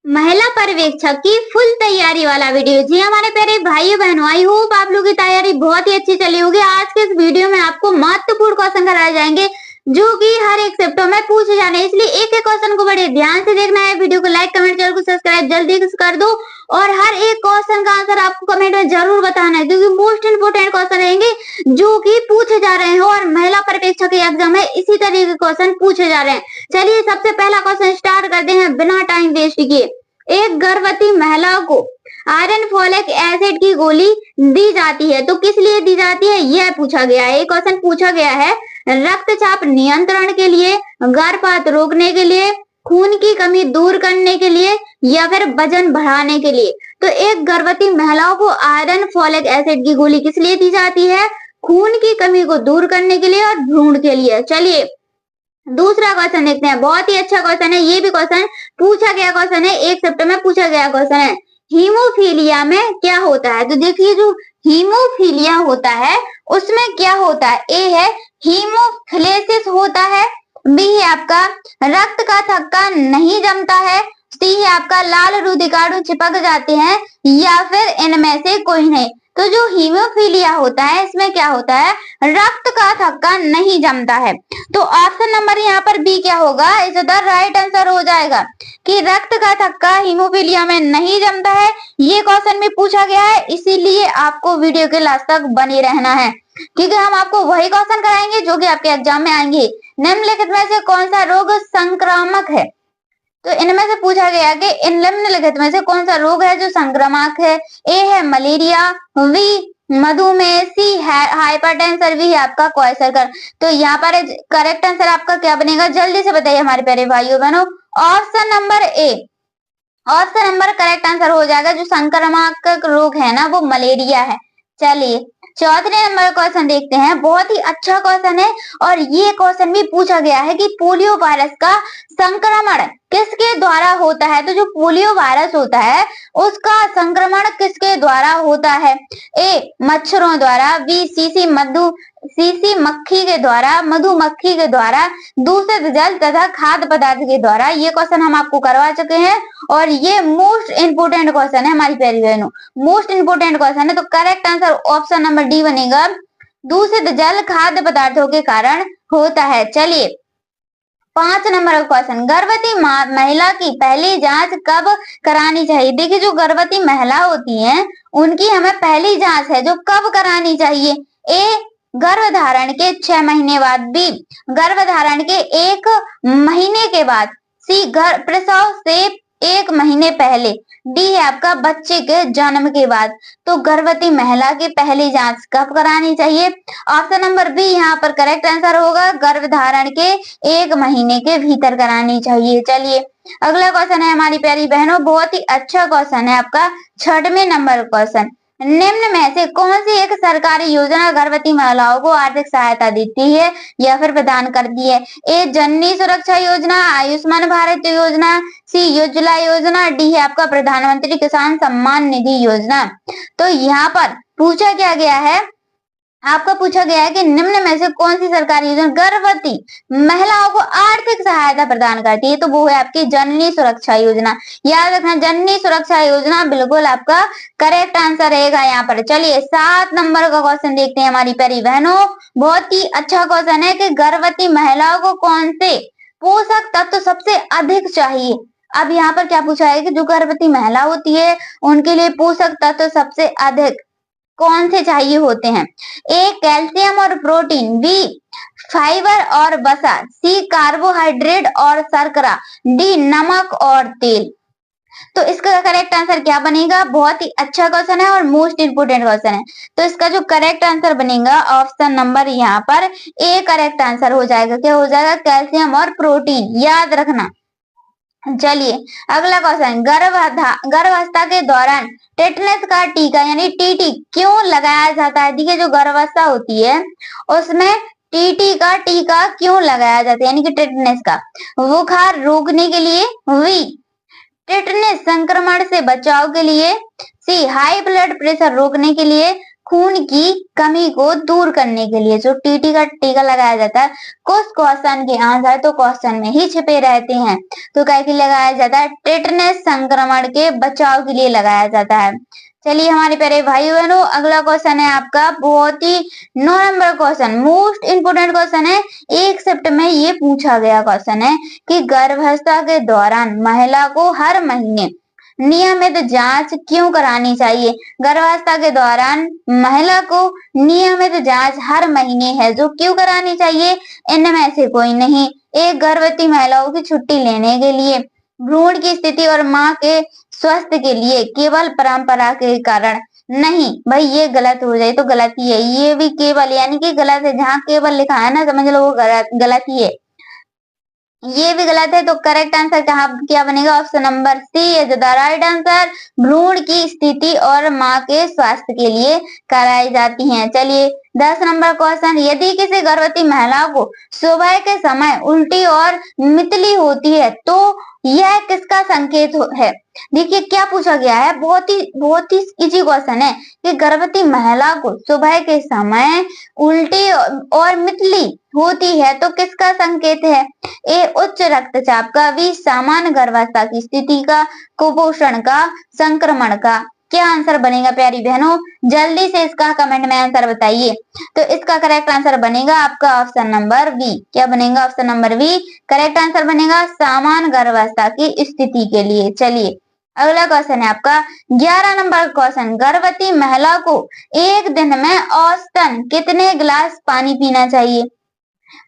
महिला पर्यवेक्षक की फुल तैयारी वाला वीडियो। जी हमारे प्यारे भाइयों बहनों, आई होप आप लोगों की तैयारी बहुत ही अच्छी चली होगी। आज के इस वीडियो में आपको महत्वपूर्ण क्वेश्चन कराए जाएंगे जो कि हर एक शिफ्टों में पूछे जाने, इसलिए एक एक क्वेश्चन को बड़े ध्यान से देखना है। वीडियो को लाइक कमेंट चैनल को सब्सक्राइब जल्दी कर दो और हर एक क्वेश्चन का आंसर आपको कमेंट में जरूर बताना है, क्योंकि मोस्ट इंपोर्टेंट क्वेश्चन रहेंगे जो कि पूछे जा रहे हैं और महिला पर्यवेक्षक के एग्जाम में इसी तरीके के क्वेश्चन पूछे जा रहे हैं। चलिए सबसे पहला क्वेश्चन स्टार्ट करते हैं बिना टाइम वेस्ट किए। एक गर्भवती महिला को आयरन फोलिक एसिड की गोली दी जाती है तो किस लिए दी जाती है, यह पूछा गया है। एक क्वेश्चन पूछा गया है रक्तचाप नियंत्रण के लिए, गर्भपात रोकने के लिए, खून की कमी दूर करने के लिए या फिर वजन बढ़ाने के लिए। तो एक गर्भवती महिलाओं को आयरन फोलिक एसिड की गोली किस लिए दी जाती है, खून की कमी को दूर करने के लिए और भ्रूण के लिए। चलिए दूसरा क्वेश्चन देखते हैं, बहुत ही अच्छा क्वेश्चन है, ये भी क्वेश्चन पूछा गया क्वेश्चन है, एक सप्ताह में पूछा गया क्वेश्चन है। हीमोफीलिया में क्या होता है, तो देखिए जो हीमोफीलिया होता है उसमें क्या होता है। ए है हीमोफिलेसिस होता है, बी है आपका रक्त का थक्का नहीं जमता है, सी है आपका लाल रुधिकाणु चिपक जाते हैं या फिर इनमें से कोई नहीं। तो जो हीमोफीलिया होता है इसमें क्या होता है, रक्त का थक्का नहीं जमता है। तो ऑप्शन नंबर यहाँ पर बी क्या होगा, इसका राइट आंसर हो जाएगा कि रक्त का थक्का हीमोफीलिया में नहीं जमता है। ये क्वेश्चन भी पूछा गया है, इसीलिए आपको वीडियो के लास्ट तक बने रहना है, क्योंकि हम आपको वही क्वेश्चन कराएंगे जो कि आपके एग्जाम में आएंगे। निम्नलिखित में से कौन सा रोग संक्रामक है, तो इनमें से पूछा गया कि इन निम्नलिखित में से कौन सा रोग है जो संक्रामक है। ए है मलेरिया, बी मधुमेह, सी है हाइपरटेंशन, बी है आपका क्वेश्चन। तो यहाँ पर करेक्ट आंसर आपका क्या बनेगा, जल्दी से बताइए हमारे प्यारे भाइयों बहनों। Option number A, option number correct answer हो जाएगा। जो संक्रामक रोग है ना वो मलेरिया है। चलिए चौथे नंबर क्वेश्चन देखते हैं, बहुत ही अच्छा क्वेश्चन है और ये क्वेश्चन भी पूछा गया है कि पोलियो वायरस का संक्रमण किसके द्वारा होता है। तो जो पोलियो वायरस होता है उसका संक्रमण किसके द्वारा होता है। ए मच्छरों द्वारा, बी सीसी मक्खी के द्वारा, मधुमक्खी के द्वारा, दूषित जल तथा खाद्य पदार्थ के द्वारा। ये क्वेश्चन हम आपको करवा चुके हैं और ये मोस्ट इंपोर्टेंट क्वेश्चन है हमारी प्यारी बहनों, मोस्ट इंपोर्टेंट क्वेश्चन है। तो correct answer option number D बनेगा, दूषित जल खाद्य पदार्थों के कारण होता है। चलिए 5 नंबर का क्वेश्चन, गर्भवती महिला की पहली जांच कब करानी चाहिए। देखिए जो गर्भवती महिला होती है उनकी हमें पहली जांच है जो कब करानी चाहिए। ए गर्भधारण के 6 महीने बाद, बी गर्भधारण के 1 महीने के बाद, सी प्रसव से 1 महीने पहले, डी है आपका बच्चे के जन्म के बाद। तो गर्भवती महिला की पहली जांच कब करानी चाहिए, ऑप्शन नंबर बी यहाँ पर करेक्ट आंसर होगा, गर्भधारण के 1 महीने के भीतर करानी चाहिए। चलिए अगला क्वेश्चन है हमारी प्यारी बहनों, बहुत ही अच्छा क्वेश्चन है आपका 6वें नंबर क्वेश्चन। निम्न में से कौन सी एक सरकारी योजना गर्भवती महिलाओं को आर्थिक सहायता देती है या फिर प्रदान करती है। ए जननी सुरक्षा योजना, आयुष्मान भारत योजना, सी उज्ज्वला योजना, डी है आपका प्रधानमंत्री किसान सम्मान निधि योजना। तो यहाँ पर पूछा क्या गया है, आपका पूछा गया है कि निम्न में से कौन सी सरकारी योजना गर्भवती महिलाओं को आर्थिक सहायता प्रदान करती है। तो वो है आपकी जननी सुरक्षा योजना। याद रखना जननी सुरक्षा योजना बिल्कुल आपका करेक्ट आंसर रहेगा यहाँ पर। चलिए 7 नंबर का क्वेश्चन देखते हैं हमारी प्यारी बहनों, बहुत ही अच्छा क्वेश्चन है कि गर्भवती महिलाओं को कौन से पोषक तत्व सबसे अधिक चाहिए। अब यहाँ पर क्या पूछा है कि जो गर्भवती महिला होती है उनके लिए पोषक तत्व सबसे अधिक कौन से चाहिए होते हैं। ए कैल्शियम और प्रोटीन, बी फाइबर और वसा, सी कार्बोहाइड्रेट और शर्करा, डी नमक और तेल। तो इसका करेक्ट आंसर क्या बनेगा, बहुत ही अच्छा क्वेश्चन है और मोस्ट इंपोर्टेंट क्वेश्चन है। तो इसका जो करेक्ट आंसर बनेगा ऑप्शन नंबर यहाँ पर ए करेक्ट आंसर हो जाएगा। क्या हो जाएगा, कैल्शियम और प्रोटीन, याद रखना। चलिए अगला क्वेश्चन, गर्भावस्था के दौरान टेटनस का टीका यानी टीटी क्यों लगाया जाता है। देखिए जो गर्भावस्था होती है उसमें टीटी का टीका क्यों लगाया जाता है, यानी कि टेटनस का, बुखार रोकने के लिए, वी टेटनस संक्रमण से बचाव के लिए, सी हाई ब्लड प्रेशर रोकने के लिए, खून की कमी को दूर करने के लिए जो टीटी का टीका लगाया जाता है, कुछ क्वेश्चन के आंसर तो क्वेश्चन में ही छिपे रहते हैं। तो क्या लगाया जाता है? टेटनस संक्रमण के बचाव के लिए लगाया जाता है। चलिए हमारे प्यारे भाई बहनों, अगला क्वेश्चन है आपका बहुत ही 9 number question, most important question है। 1 शिफ्ट में ये पूछा गया क्वेश्चन है कि गर्भावस्था के दौरान महिला को हर महीने नियमित जांच क्यों करानी चाहिए? गर्भावस्था के दौरान महिला को नियमित जांच हर महीने है जो क्यों करानी चाहिए? इनमें से कोई नहीं। एक, गर्भवती महिलाओं की छुट्टी लेने के लिए, भ्रूण की स्थिति और मां के स्वास्थ्य के लिए, केवल परंपरा के कारण। नहीं भाई, ये गलत हो जाए तो गलती है। ये भी केवल यानी कि गलत है, जहाँ केवल लिखा है ना समझ लो वो गलत ही है। ये भी गलत है। तो करेक्ट आंसर क्या बनेगा? Option number C is the right answer. भ्रूण की स्थिति और मां के स्वास्थ्य के लिए कराई जाती हैं। चलिए 10 नंबर क्वेश्चन, यदि किसी गर्भवती महिला को सुबह के समय उल्टी और मितली होती है तो यह किसका संकेत है? देखिए क्या पूछा गया है, बहुत ही इजी क्वेश्चन है कि गर्भवती महिला को सुबह के समय उल्टी और मितली होती है तो किसका संकेत है? ए, उच्च रक्तचाप का, बी, सामान्य गर्भावस्था की स्थिति का, कुपोषण का, संक्रमण का। क्या आंसर बनेगा प्यारी बहनों? जल्दी से इसका कमेंट में आंसर बताइए। तो इसका करेक्ट आंसर बनेगा आपका ऑप्शन नंबर बी। क्या बनेगा? Option number B correct answer बनेगा, सामान्य गर्भावस्था की स्थिति के लिए। चलिए अगला क्वेश्चन है आपका 11 नंबर क्वेश्चन, गर्भवती महिला को एक दिन में औसतन कितने गिलास पानी पीना चाहिए?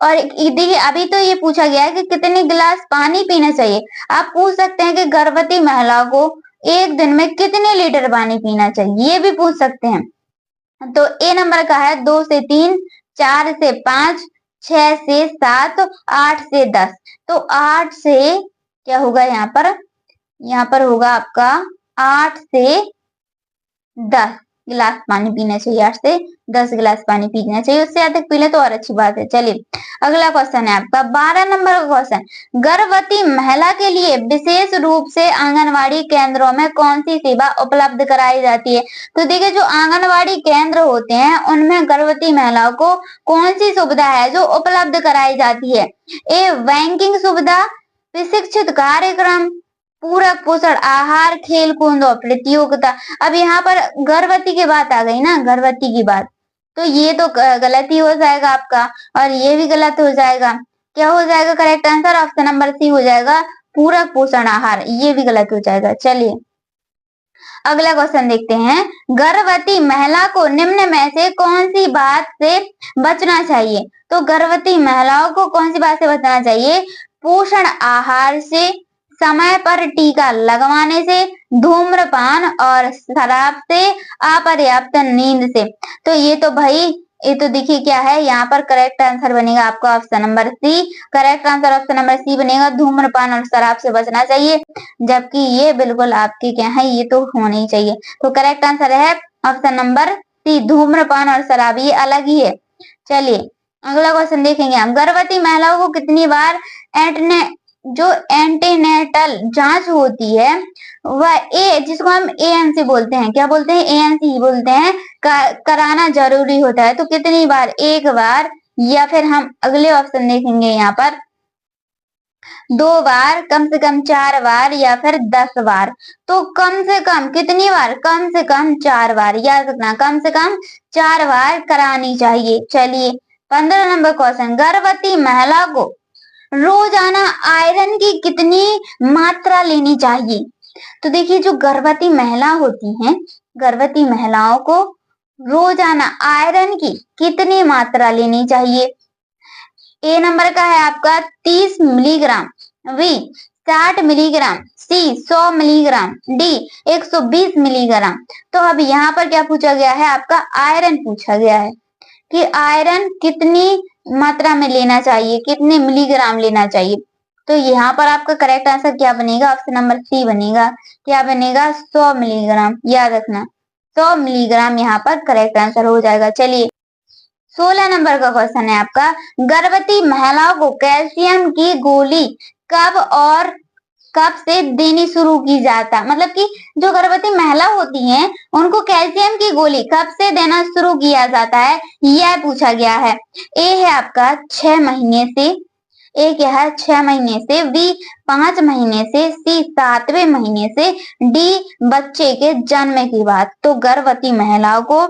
और देखिए अभी तो ये पूछा गया है कि कितने गिलास पानी पीना चाहिए। आप पूछ सकते हैं कि गर्भवती महिला को एक दिन में कितने लीटर पानी पीना चाहिए, ये भी पूछ सकते हैं। तो ए नंबर का है 2 से 3, 4 से 5, 6 से 7, 8 से 10। तो 8 से क्या होगा यहाँ पर होगा आपका 8 से 10 गिलास पानी पीना चाहिए। 8 से 10 गिलास पानी पीना चाहिए, उससे अधिक पी ले तो और अच्छी बात है। चलिए अगला क्वेश्चन है आपका 12 नंबर का क्वेश्चन, गर्भवती महिला के लिए विशेष रूप से आंगनवाड़ी केंद्रों में कौन सी सेवा उपलब्ध कराई जाती है? तो देखिए जो आंगनवाड़ी केंद्र होते हैं उनमें गर्भवती महिलाओं को कौन सी सुविधा है जो उपलब्ध कराई जाती है? ए, बैंकिंग सुविधा, प्रशिक्षित कार्यक्रम, पूरक पोषण आहार, खेल कूद और प्रतियोगिता। अब यहाँ पर गर्भवती की बात आ गई ना, गर्भवती की बात, तो ये तो गलत ही हो जाएगा आपका और ये भी गलत हो जाएगा। क्या हो जाएगा correct answer? Option number C हो जाएगा, पूरक पोषण आहार। ये भी गलत हो जाएगा। चलिए अगला क्वेश्चन देखते हैं, गर्भवती महिला को निम्न में से कौन सी बात से बचना चाहिए? तो गर्भवती महिलाओं को कौन सी बात से बचना चाहिए? पोषण आहार से, समय पर टीका लगवाने से, धूम्रपान और शराब से, अपर्याप्त नींद से। तो ये तो भाई ये तो देखिए क्या है, यहाँ पर करेक्ट आंसर बनेगा आपका option number C. Correct answer option number C बनेगा, धूम्रपान और शराब से बचना चाहिए, जबकि ये बिल्कुल आपके क्या है, ये तो होना ही चाहिए। तो करेक्ट आंसर है ऑप्शन नंबर सी, धूम्रपान और शराब ये अलग ही है। चलिए अगला क्वेश्चन देखेंगे हम, गर्भवती महिलाओं को कितनी बार जो एंटीनेटल जांच होती है वह जिसको हम एएनसी बोलते हैं, क्या बोलते हैं? एएनसी बोलते हैं, कराना जरूरी होता है? तो कितनी बार? 1 बार, या फिर हम अगले ऑप्शन देखेंगे यहाँ पर 2 बार, कम से कम 4 बार, या फिर 10 बार। तो कम से कम कितनी बार? कम से कम 4 बार, याद रखना कम से कम 4 बार करानी चाहिए। चलिए 15 नंबर क्वेश्चन, गर्भवती महिला को रोजाना आयरन की कितनी मात्रा लेनी चाहिए? तो देखिए जो गर्भवती महिला होती हैं, गर्भवती महिलाओं को रोजाना आयरन की कितनी मात्रा लेनी चाहिए? ए नंबर का है आपका 30 मिलीग्राम, बी 60 मिलीग्राम, सी 100 मिलीग्राम, डी 120 मिलीग्राम। तो अब यहाँ पर क्या पूछा गया है? आपका आयरन पूछा गया है कि आयरन कितनी मात्रा में लेना चाहिए, कितने मिलीग्राम लेना चाहिए। तो यहाँ पर आपका करेक्ट आंसर क्या बनेगा? ऑप्शन नंबर सी बनेगा। क्या बनेगा? 100 मिलीग्राम। याद रखना 100 मिलीग्राम यहाँ पर करेक्ट आंसर हो जाएगा। चलिए 16 नंबर का क्वेश्चन है आपका, गर्भवती महिलाओं को कैल्शियम की गोली कब और कब से देनी शुरू की जाता, मतलब कि जो गर्भवती महिला होती हैं उनको कैल्शियम की गोली कब से देना शुरू किया जाता है, यह पूछा गया है। ए है आपका 6 महीने से, ए क्या है 6 महीने से, बी 5 महीने से, सी 7वें महीने से, डी बच्चे के जन्म के बाद। तो गर्भवती महिलाओं को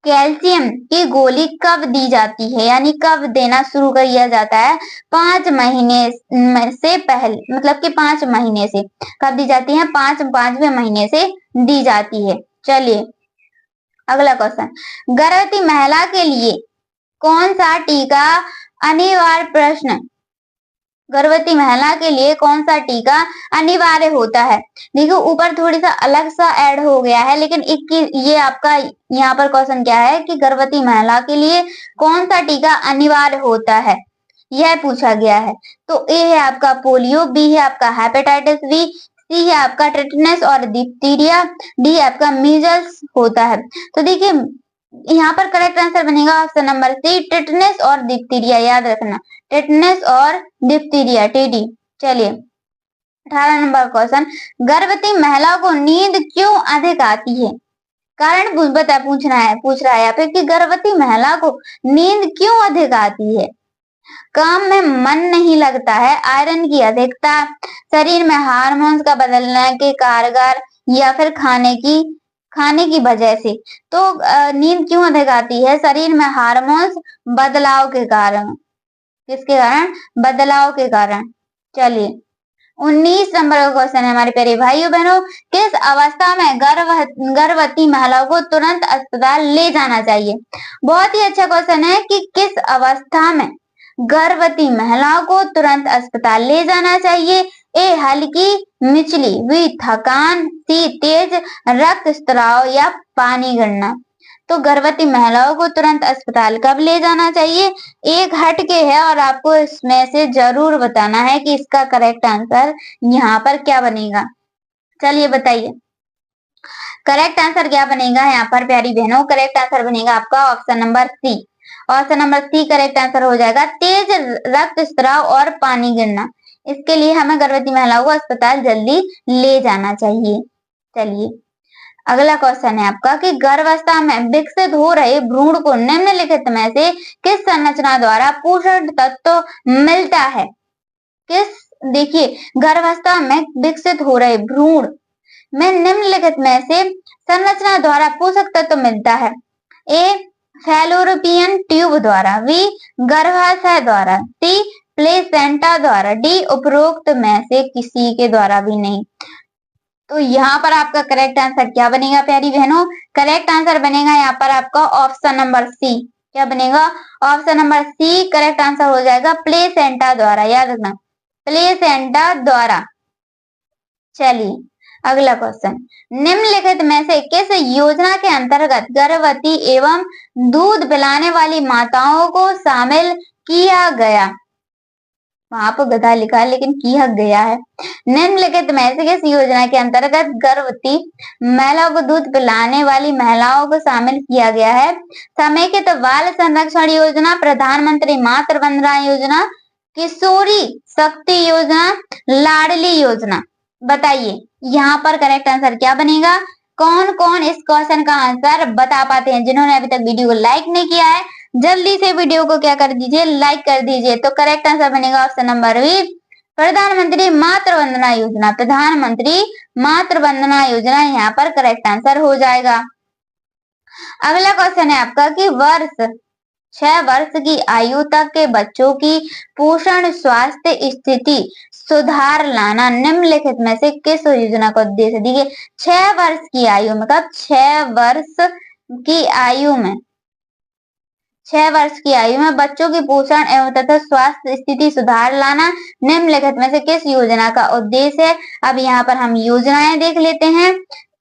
कैल्शियम की गोली कब दी जाती है, यानी कब देना शुरू कर दिया जाता है, 5 महीने से पहले, मतलब कि 5 महीने से कब दी जाती है, 5वें महीने से दी जाती है। चलिए अगला क्वेश्चन, गर्भवती महिला के लिए कौन सा टीका अनिवार्य, प्रश्न गर्भवती महिला के लिए कौन सा टीका अनिवार्य होता है। देखो ऊपर थोड़ी सा अलग सा ऐड हो गया है, लेकिन ये आपका यहाँ पर क्वेश्चन क्या है कि गर्भवती महिला के लिए कौन सा टीका अनिवार्य होता है, यह पूछा गया है। तो ए है आपका पोलियो, बी है आपका हेपेटाइटिस बी, सी है आपका टेटनस और डिप्थीरिया, डी आपका मीजल्स होता है। तो देखिए यहाँ पर करेक्ट आंसर बनेगा ऑप्शन नंबर सी, टेटनस और डिप्थीरिया, याद रखना टेटनस और डिप्थीरिया, टीडी। चलिए 18 नंबर क्वेश्चन, गर्भवती महिला को नींद क्यों अधिक आती है, कारण पूछ रहा है यहाँ पे कि गर्भवती महिला को नींद क्यों अधिक आती है। काम में मन नहीं लगता है, आयरन की अधिकता, शरीर में हार्मोन्स का बदलने के कारगर, या फिर खाने की वजह से। तो नींद क्यों अधिक आती है, शरीर में हार्मोन्स बदलाव के कारण, किसके कारण, बदलाव के कारण। चलिए 19 नंबर का क्वेश्चन है हमारे प्यारे भाइयों बहनों, किस अवस्था में गर्भवती महिलाओं को तुरंत अस्पताल ले जाना चाहिए। बहुत ही अच्छा क्वेश्चन है कि किस अवस्था में गर्भवती महिलाओं को तुरंत अस्पताल ले जाना चाहिए। ए हल्की मिचली, बी थकान, सी तेज रक्त स्राव या पानी गिरना। तो गर्भवती महिलाओं को तुरंत अस्पताल कब ले जाना चाहिए, एक हट के है और आपको इसमें से जरूर बताना है कि इसका करेक्ट आंसर यहाँ पर क्या बनेगा। चलिए बताइए करेक्ट आंसर क्या बनेगा यहाँ पर प्यारी बहनों, करेक्ट आंसर बनेगा आपका option number C. Option number C correct answer हो जाएगा, तेज रक्त स्राव और पानी गिरना। इसके लिए हमें गर्भवती महिलाओं को अस्पताल जल्दी ले जाना चाहिए। चलिए अगला क्वेश्चन है आपका कि गर्भावस्था में विकसित हो रहे भ्रूण को निम्नलिखित में से किस संरचना द्वारा पोषण तत्व मिलता है। देखिए गर्भावस्था में विकसित हो रहे भ्रूण में निम्नलिखित में से संरचना द्वारा पोषक तत्व मिलता है। ए फैलोपियन ट्यूब द्वारा, बी गर्भाशय द्वारा, सी प्लेसेंटा द्वारा, डी उपरोक्त में से किसी के द्वारा भी नहीं। तो यहाँ पर आपका करेक्ट आंसर क्या बनेगा प्यारी बहनों, करेक्ट आंसर बनेगा यहाँ पर आपका ऑप्शन नंबर सी। क्या बनेगा, option number C correct answer हो जाएगा, प्लेसेंटा द्वारा, याद रखना प्लेसेंटा द्वारा। चलिए अगला क्वेश्चन, निम्नलिखित में से किस योजना के अंतर्गत गर्भवती एवं दूध पिलाने वाली माताओं को शामिल किया गया। वहां पर गधा लिखा है लेकिन किया गया है। निम्नलिखित में से किस योजना के अंतर्गत गर्भवती महिलाओं को दूध पिलाने वाली महिलाओं को शामिल किया गया है। समेकित बाल संरक्षण योजना, प्रधानमंत्री मातृ वंदना योजना, किशोरी शक्ति योजना, लाडली योजना। बताइए यहाँ पर करेक्ट आंसर क्या बनेगा, कौन कौन इस क्वेश्चन का आंसर बता पाते हैं। जिन्होंने अभी तक वीडियो को लाइक नहीं किया है जल्दी से वीडियो को क्या कर दीजिए, लाइक कर दीजिए। तो करेक्ट आंसर बनेगा ऑप्शन नंबर बी, प्रधानमंत्री मातृ वंदना योजना। प्रधानमंत्री मातृ वंदना योजना यहाँ पर करेक्ट आंसर हो जाएगा। अगला क्वेश्चन है आपका कि 6 वर्ष की आयु तक के बच्चों की पोषण स्वास्थ्य स्थिति सुधार लाना निम्नलिखित में से किस योजना का उद्देश्य। देखिए 6 वर्ष की आयु में, कब 6 वर्ष की आयु में, 6 वर्ष की आयु में बच्चों की पोषण एवं तथा स्वास्थ्य स्थिति सुधार लाना निम्नलिखित में से किस योजना का उद्देश्य है। अब यहाँ पर हम योजनाएं देख लेते हैं।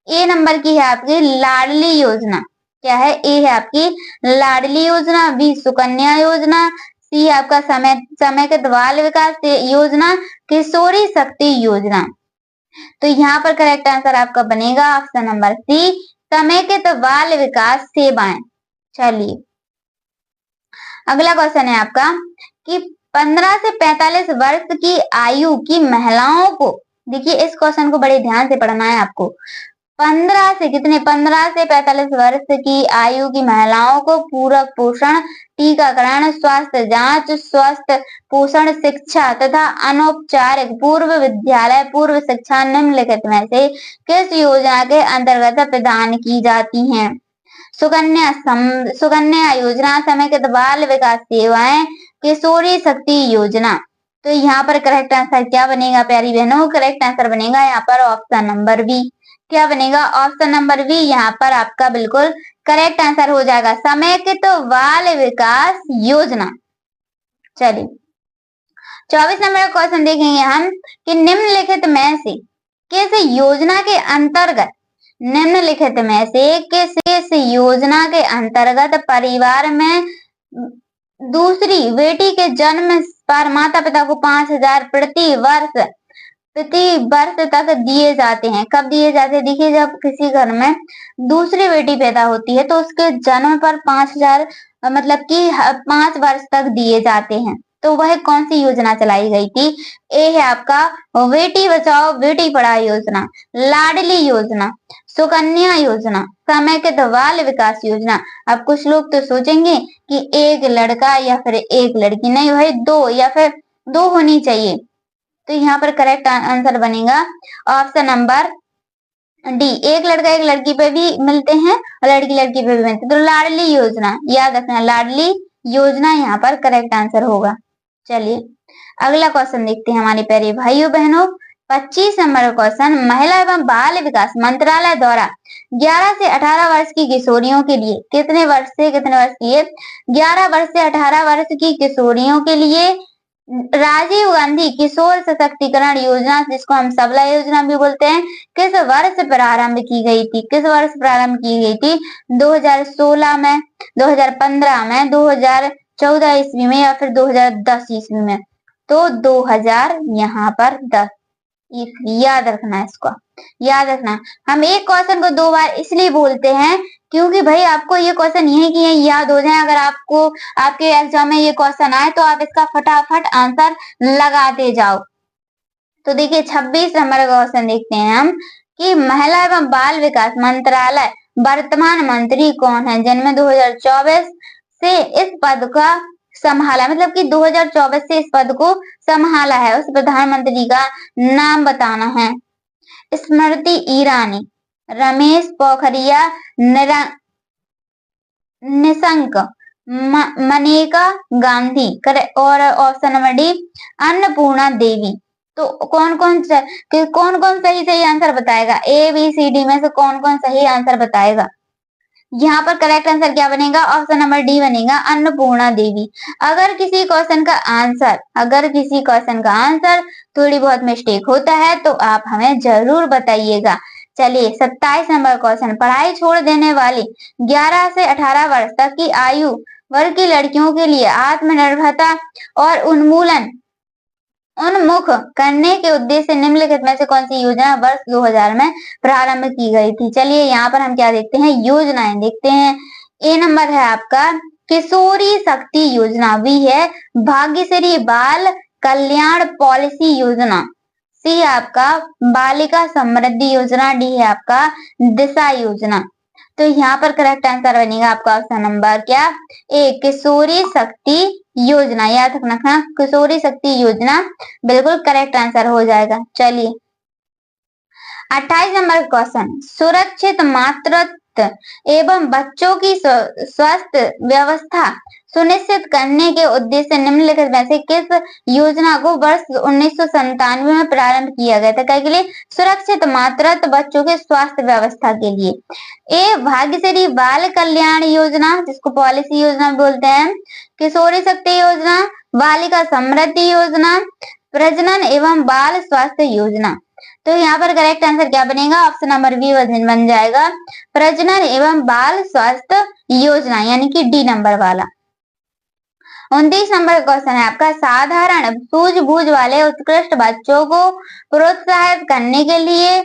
ए नंबर की है आपकी लाडली योजना। क्या है, ए है आपकी लाडली योजना, बी सुकन्या योजना, सी आपका समेकित बाल विकास योजना, किशोरी शक्ति योजना। तो यहाँ पर करेक्ट आंसर आपका बनेगा ऑप्शन नंबर सी, समेकित बाल विकास सेवाएं। चलिए अगला क्वेश्चन है आपका कि 15 से 45 वर्ष की आयु की महिलाओं को देखिए इस क्वेश्चन को बड़े ध्यान से पढ़ना है आपको। 15 से कितने 15 से 45 वर्ष की आयु की महिलाओं को पूरक पोषण, टीकाकरण, स्वास्थ्य जांच, स्वस्थ पोषण शिक्षा तथा अनौपचारिक पूर्व विद्यालय पूर्व शिक्षा निम्नलिखित में से किस योजना के अंतर्गत प्रदान की जाती हैं? सुकन्या योजना, समेकित बाल विकास सेवाएं, किशोरी शक्ति योजना। तो यहाँ पर करेक्ट आंसर क्या बनेगा प्यारी बहनों? करेक्ट आंसर बनेगा यहाँ पर ऑप्शन नंबर बी। क्या बनेगा? ऑप्शन नंबर बी यहाँ पर आपका बिल्कुल करेक्ट आंसर हो जाएगा, समेकित बाल विकास योजना। चलिए 24 नंबर का क्वेश्चन देखेंगे हम कि निम्नलिखित में से किस योजना के अंतर्गत किस योजना के अंतर्गत परिवार में दूसरी बेटी के जन्म पर माता पिता को 5,000 प्रति वर्ष तक दिए जाते हैं? कब दिए जाते हैं? देखिए जब किसी घर में दूसरी बेटी पैदा होती है तो उसके जन्म पर 5,000 मतलब कि 5 वर्ष तक दिए जाते हैं। तो वह कौन सी योजना चलाई गई थी? ए है आपका बेटी बचाओ बेटी पढ़ाओ योजना, लाडली योजना, सुकन्या योजना, समेकित बाल विकास योजना। अब कुछ लोग तो सोचेंगे कि एक लड़का या फिर एक लड़की, नहीं भाई दो या फिर दो होनी चाहिए। तो यहाँ पर करेक्ट आंसर बनेगा ऑप्शन नंबर डी, एक लड़का एक लड़की पे भी मिलते हैं और लड़की लड़की पे भी मिलते हैं। तो लाडली योजना याद रखना, लाडली योजना यहाँ पर करेक्ट आंसर होगा। चलिए अगला क्वेश्चन देखते हैं हमारे प्यारे भाइयों बहनों। 25 नंबर क्वेश्चन, महिला एवं बाल विकास मंत्रालय द्वारा 11 से 18 वर्ष की किशोरियों के लिए कितने वर्ष से कितने वर्ष की है? 11 वर्ष से 18 वर्ष की किशोरियों के लिए राजीव गांधी किशोर सशक्तिकरण योजना, जिसको हम सबला योजना भी बोलते हैं, किस वर्ष प्रारंभ की गई थी? किस वर्ष प्रारंभ की गई थी? 2016 में, 2015 में, 2014 ईस्वी में या फिर 2010 ईस्वी में? तो 2000 यहाँ पर 10 ईस्वी, याद रखना है इसको, याद रखना। हम एक क्वेश्चन को 2 बार इसलिए बोलते हैं क्योंकि भाई आपको ये क्वेश्चन यही की यही याद हो जाए। अगर आपको आपके एग्जाम में ये क्वेश्चन आए तो आप इसका फटाफट आंसर लगाते जाओ। तो देखिए 26 नंबर का क्वेश्चन देखते हैं हम कि महिला एवं बाल विकास मंत्रालय वर्तमान मंत्री कौन है जिनमें 2024 से इस पद का संभाला, मतलब कि 2024 से इस पद को संभाला है, उस प्रधानमंत्री का नाम बताना है। स्मृति ईरानी, रमेश पोखरिया निशंक, मनेका गांधी और ऑप्शन नंबर डी अन्नपूर्णा देवी। तो कौन कौन सही आंसर बताएगा? ए बी सी डी में से कौन कौन सही आंसर बताएगा? यहाँ पर करेक्ट आंसर क्या बनेगा? ऑप्शन नंबर डी बनेगा, अन्नपूर्णा देवी। अगर किसी क्वेश्चन का आंसर थोड़ी बहुत मिस्टेक होता है तो आप हमें जरूर बताइएगा। चलिए 27 नंबर क्वेश्चन, पढ़ाई छोड़ देने वाली 11 से 18 वर्ष तक की आयु वर्ग की लड़कियों के लिए आत्मनिर्भरता और उन्मुख करने के उद्देश्य से निम्नलिखित में से कौन सी योजना वर्ष 2000 में प्रारंभ की गई थी? चलिए यहाँ पर हम क्या देखते हैं? योजनाएं देखते हैं। ए नंबर है आपका किशोरी शक्ति योजना, बी है भाग्यश्री बाल कल्याण पॉलिसी योजना, सी है आपका बालिका समृद्धि योजना, डी है आपका दिशा योजना। तो यहाँ पर करेक्ट आंसर बनेगा आपका ऑप्शन नंबर क्या? ए किशोरी शक्ति योजना। याद रखना किशोरी शक्ति योजना बिल्कुल करेक्ट आंसर हो जाएगा। चलिए 28 नंबर क्वेश्चन, सुरक्षित मातृत्व एवं बच्चों की स्वस्थ व्यवस्था सुनिश्चित करने के उद्देश्य से निम्नलिखित में से किस योजना को वर्ष 1997 में प्रारंभ किया गया था? क्या के लिए? सुरक्षित मातृत्व बच्चों के स्वास्थ्य व्यवस्था के लिए। ए भाग्यश्री बाल कल्याण योजना, जिसको पॉलिसी योजना बोलते हैं, किशोरी शक्ति योजना, बालिका समृद्धि योजना, प्रजनन एवं बाल स्वास्थ्य योजना। तो यहाँ पर करेक्ट आंसर क्या बनेगा? ऑप्शन नंबर बी बन जाएगा, प्रजनन एवं बाल स्वास्थ्य योजना, यानी कि डी नंबर वाला। 29 नंबर क्वेश्चन है आपका, साधारण सूझबूझ वाले उत्कृष्ट बच्चों को प्रोत्साहित करने के लिए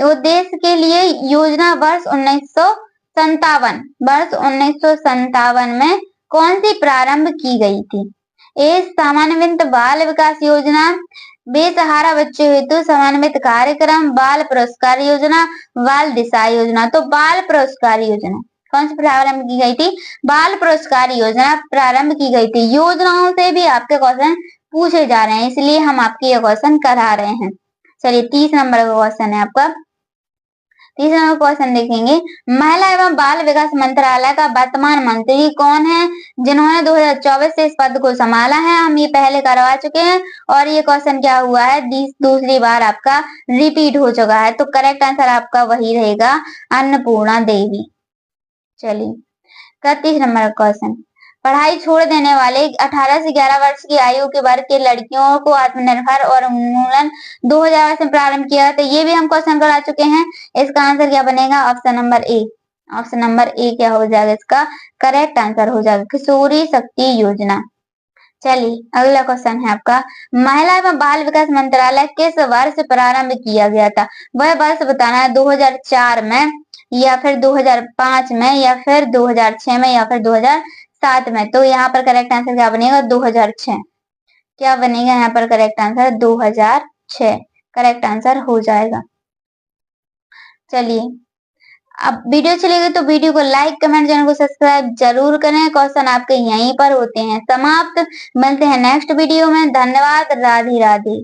उद्देश्य के लिए योजना वर्ष 1957 में कौन सी प्रारंभ की गई थी? ए सामान्य बाल विकास योजना, बेसहारा बच्चों हेतु समन्वित कार्यक्रम, बाल पुरस्कार योजना, बाल दिशा योजना। तो बाल पुरस्कार योजना कौन सी प्रारंभ की गई थी? बाल पुरस्कार योजना प्रारंभ की गई थी। योजनाओं से भी आपके क्वेश्चन पूछे जा रहे हैं, इसलिए हम आपके ये क्वेश्चन करा रहे हैं। चलिए 30 नंबर का क्वेश्चन है आपका। 30 नंबर क्वेश्चन देखेंगे, महिला एवं बाल विकास मंत्रालय का वर्तमान मंत्री कौन है जिन्होंने 2024 से इस पद को संभाला है? हम ये पहले करवा चुके हैं और ये क्वेश्चन क्या हुआ है, दूसरी बार आपका रिपीट हो चुका है। तो करेक्ट आंसर आपका वही रहेगा, अन्नपूर्णा देवी। चलिए 31 नंबर क्वेश्चन, पढ़ाई छोड़ देने वाले 18 से 11 वर्ष की आयु के वर्ग के लड़कियों को आत्मनिर्भर और उन्मूलन 2000 से प्रारंभ किया। तो ये भी हम क्वेश्चन करा चुके हैं। इसका आंसर क्या बनेगा? Option number A. Option number A क्या हो जाएगा? इसका करेक्ट आंसर हो जाएगा किशोरी शक्ति योजना। चलिए अगला क्वेश्चन है आपका, महिला एवं बाल विकास मंत्रालय किस वर्ष प्रारंभ किया गया था? वह वर्ष बताना है, 2004 में या फिर 2005 में या फिर 2006 में या फिर 2007 में। तो यहाँ पर करेक्ट आंसर क्या बनेगा? 2006। क्या बनेगा यहाँ पर करेक्ट आंसर? 2006 करेक्ट आंसर हो जाएगा। चलिए अब वीडियो चलेगी तो वीडियो को लाइक कमेंट चैनल को सब्सक्राइब जरूर करें। क्वेश्चन आपके यहीं पर होते हैं समाप्त। मिलते हैं नेक्स्ट वीडियो में। धन्यवाद। राधे राधे।